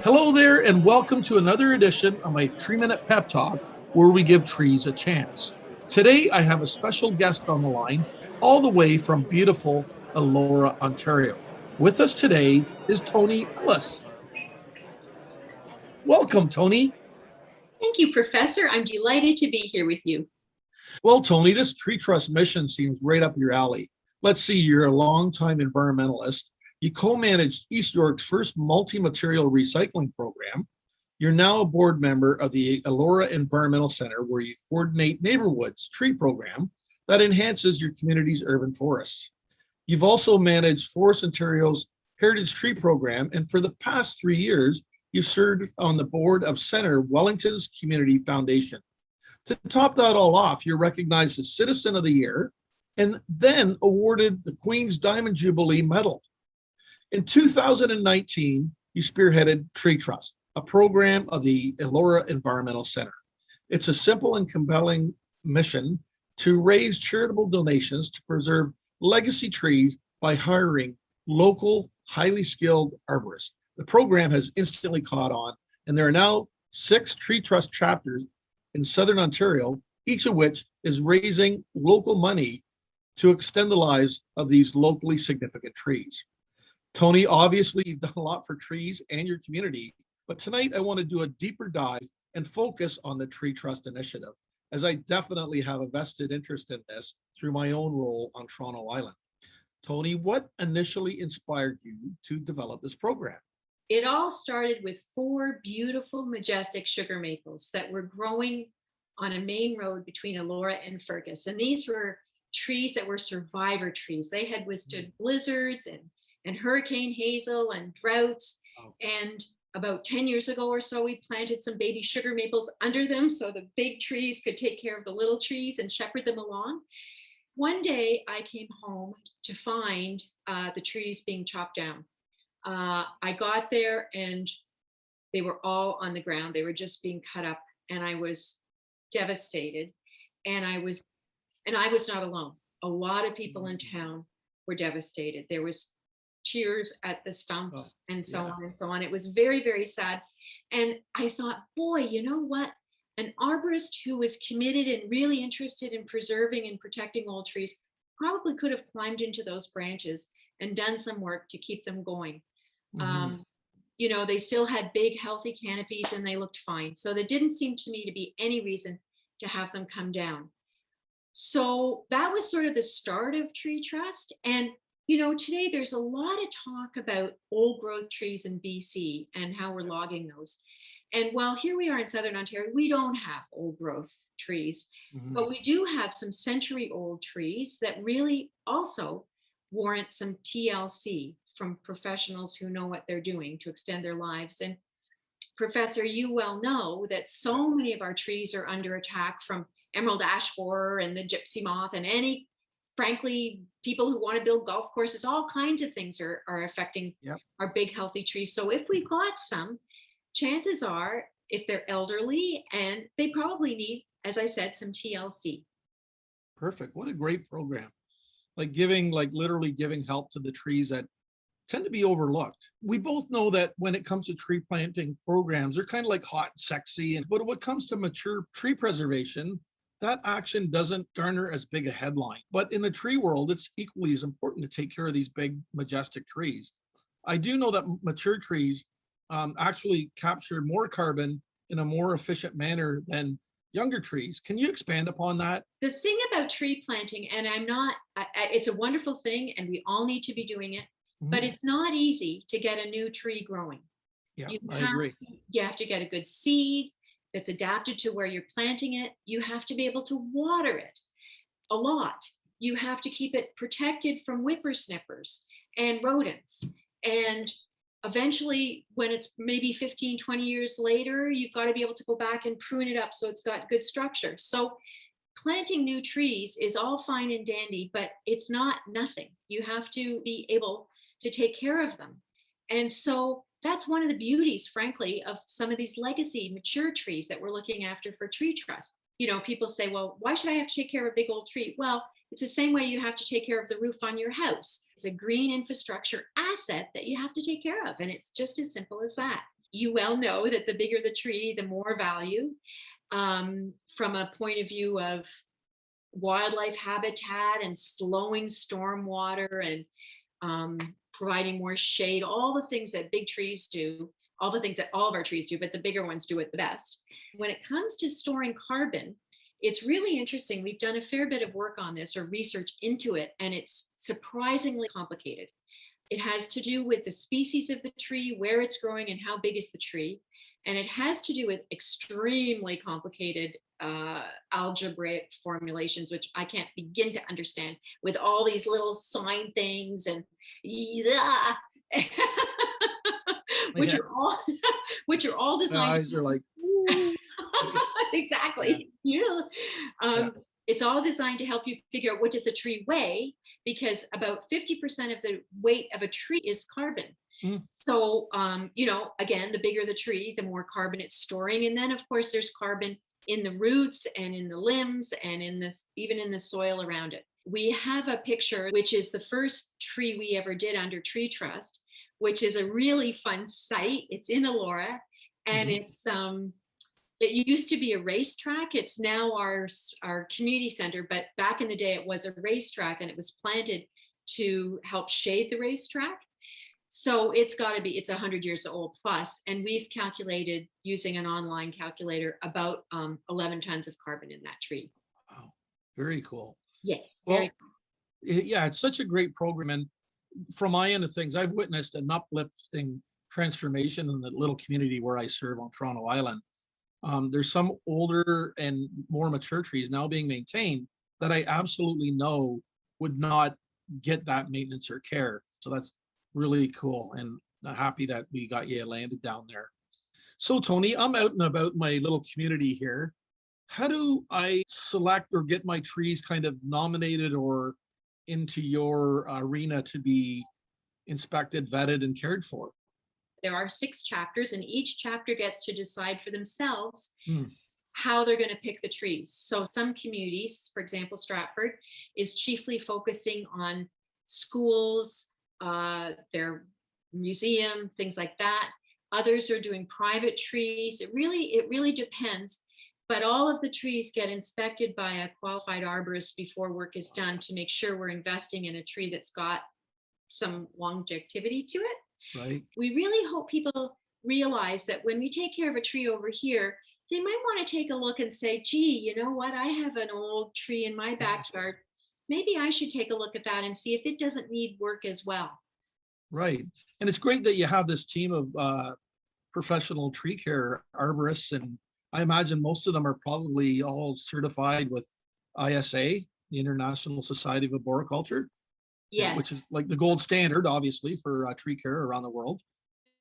Hello there, and welcome to another edition of my 3-Minute Pep Talk, where we give trees a chance. Today, I have a special guest on the line, all the way from beautiful Elora, Ontario. With us today is Toni Ellis. Welcome, Toni. Thank you, Professor. I'm delighted to be here with you. Well, Toni, this tree trust mission seems right up your alley. Let's see, you're a longtime environmentalist. You co-managed East York's first multi-material recycling program. You're now a board member of the Elora Environmental Center, where you coordinate Neighborwoods tree program that enhances your community's urban forests. You've also managed Forest Ontario's Heritage Tree Program, and for the past 3 years, you've served on the board of Centre Wellington's Community Foundation. To top that all off, you're recognized as Citizen of the Year and then awarded the Queen's Diamond Jubilee Medal. In 2019, you spearheaded Tree Trust, a program of the Elora Environmental Center. It's a simple and compelling mission to raise charitable donations to preserve legacy trees by hiring local, highly skilled arborists. The program has instantly caught on, and there are now 6 Tree Trust chapters in Southern Ontario, each of which is raising local money to extend the lives of these locally significant trees. Toni, obviously, you've done a lot for trees and your community, but tonight I want to do a deeper dive and focus on the Tree Trust Initiative, as I definitely have a vested interest in this through my own role on Toronto Island. Toni, what initially inspired you to develop this program? It all started with 4 beautiful, majestic sugar maples that were growing on a main road between Elora and Fergus. And these were trees that were survivor trees. They had withstood blizzards and Hurricane Hazel and droughts. Oh. And about 10 years ago or so, we planted some baby sugar maples under them so the big trees could take care of the little trees and shepherd them along. One day I came home to find the trees being chopped down. I got there and they were all on the ground. They were just being cut up, and I was devastated. And I was not alone. A lot of people in town were devastated. There was cheers at the stumps and so on and so on. It was very, very sad. And I thought, boy, you know what? An arborist who was committed and really interested in preserving and protecting old trees probably could have climbed into those branches and done some work to keep them going. Mm-hmm. They still had big, healthy canopies and they looked fine. So there didn't seem to me to be any reason to have them come down. So that was sort of the start of Tree Trust. And, today there's a lot of talk about old growth trees in BC and how we're logging those. And while here we are in Southern Ontario, we don't have old growth trees, but we do have some century-old trees that really also warrant some TLC from professionals who know what they're doing to extend their lives. And Professor, you well know that so many of our trees are under attack from emerald ash borer and the gypsy moth and frankly, people who want to build golf courses. All kinds of things are affecting our big healthy trees. So if we've got some, chances are, if they're elderly, and they probably need, as I said, some TLC. Perfect. What a great program. Literally giving help to the trees that tend to be overlooked. We both know that when it comes to tree planting programs, they're kind of like hot and sexy. But when it comes to mature tree preservation, that action doesn't garner as big a headline. But in the tree world, it's equally as important to take care of these big, majestic trees. I do know that mature trees actually capture more carbon in a more efficient manner than younger trees. Can you expand upon that? The thing about tree planting, and it's a wonderful thing and we all need to be doing it, but it's not easy to get a new tree growing. Yeah, I agree. You have to get a good seed that's adapted to where you're planting it. You have to be able to water it a lot. You have to keep it protected from whippersnippers and rodents. And eventually, when it's maybe 15, 20 years later, you've got to be able to go back and prune it up so it's got good structure. So planting new trees is all fine and dandy, but it's not nothing. You have to be able to take care of them. And so that's one of the beauties, frankly, of some of these legacy mature trees that we're looking after for Tree Trust. People say, well, why should I have to take care of a big old tree? Well, it's the same way you have to take care of the roof on your house. It's a green infrastructure asset that you have to take care of. And it's just as simple as that. you well know that the bigger the tree, the more value. From a point of view of wildlife habitat and slowing storm water and providing more shade, all the things that big trees do, all the things that all of our trees do, but the bigger ones do it the best. When it comes to storing carbon, it's really interesting. We've done a fair bit of work on this or research into it, and it's surprisingly complicated. It has to do with the species of the tree, where it's growing, and how big is the tree. And it has to do with extremely complicated algebraic formulations, which I can't begin to understand, with all these little sign things and which are all My designed. eyes are like, ooh. Exactly. Yeah. Yeah. It's all designed to help you figure out what does the tree weigh, because about 50% of the weight of a tree is carbon. Mm. So, again, the bigger the tree, the more carbon it's storing. And then, of course, there's carbon in the roots and in the limbs and even in the soil around it. We have a picture, which is the first tree we ever did under Tree Trust, which is a really fun site. It's in Elora, and it used to be a racetrack. It's now our community center, but back in the day it was a racetrack, and it was planted to help shade the racetrack. So it's 100 years old plus, and we've calculated using an online calculator about 11 tons of carbon in that tree. Wow, very cool. Yes, Well, very cool. yeah, it's such a great program. And from my end of things, I've witnessed an uplifting transformation in the little community where I serve on Toronto Island. There's some older and more mature trees now being maintained that I absolutely know would not get that maintenance or care. So that's really cool, and happy that we got you landed down there. So Toni, I'm out and about my little community here. How do I select or get my trees kind of nominated or into your arena to be inspected, vetted, and cared for? There are 6 chapters, and each chapter gets to decide for themselves Hmm. how they're going to pick the trees. So some communities, for example, Stratford, is chiefly focusing on schools, their museum, things like that. Others are doing private trees. It really depends. But all of the trees get inspected by a qualified arborist before work is done to make sure we're investing in a tree that's got some longevity to it. Right. We really hope people realize that when we take care of a tree over here, they might want to take a look and say, gee, you know what? I have an old tree in my backyard. Maybe I should take a look at that and see if it doesn't need work as well. Right. And it's great that you have this team of professional tree care arborists. And I imagine most of them are probably all certified with ISA, the International Society of Arboriculture, Yes. which is like the gold standard, obviously, for tree care around the world.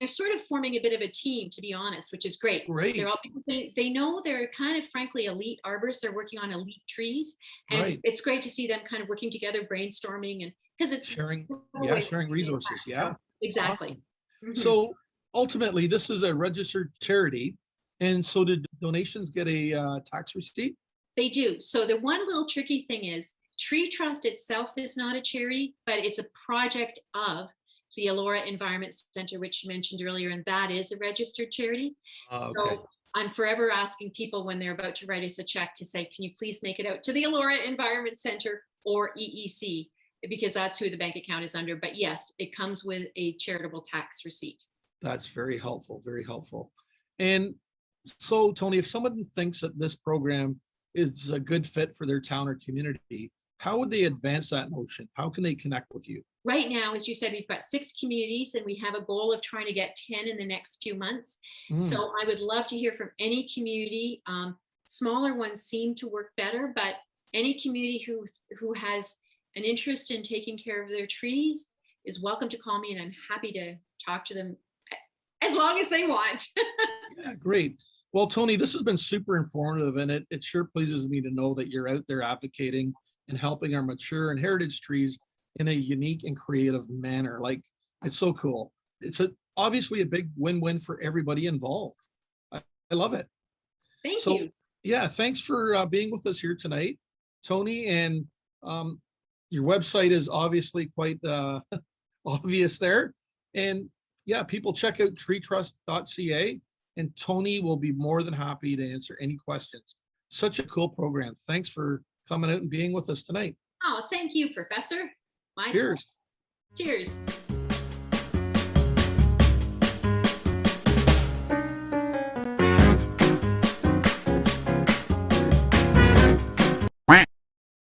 They're sort of forming a bit of a team, to be honest, which is great. Great. They're all, they know they're kind of, frankly, elite arborists. They're working on elite trees, and Right. it's great to see them kind of working together, brainstorming, and because it's sharing sharing resources. Yeah. Exactly. Awesome. Mm-hmm. So ultimately, this is a registered charity. And so did donations get a tax receipt? They do. So the one little tricky thing is Tree Trust itself is not a charity, but it's a project of the Elora Environment Center, which you mentioned earlier, and that is a registered charity. Okay. So I'm forever asking people when they're about to write us a check to say, can you please make it out to the Elora Environment Center or EEC, because that's who the bank account is under. But yes, it comes with a charitable tax receipt. That's very helpful, very helpful. And so, Toni, if someone thinks that this program is a good fit for their town or community, how would they advance that notion? How can they connect with you? Right now, as you said, we've got 6 communities, and we have a goal of trying to get 10 in the next few months. So I would love to hear from any community. Smaller ones seem to work better, but any community who has an interest in taking care of their trees is welcome to call me, and I'm happy to talk to them as long as they want. Yeah, great. Well, Toni, this has been super informative, and it sure pleases me to know that you're out there advocating and helping our mature and heritage trees in a unique and creative manner. Like, it's so cool. It's obviously a big win-win for everybody involved. I love it. Thank you. Yeah, thanks for being with us here tonight, Toni. And your website is obviously quite obvious there. And yeah, people check out treetrust.ca and Toni will be more than happy to answer any questions. Such a cool program. Thanks for coming out and being with us tonight. Oh, thank you, Professor. My Cheers. Cheers.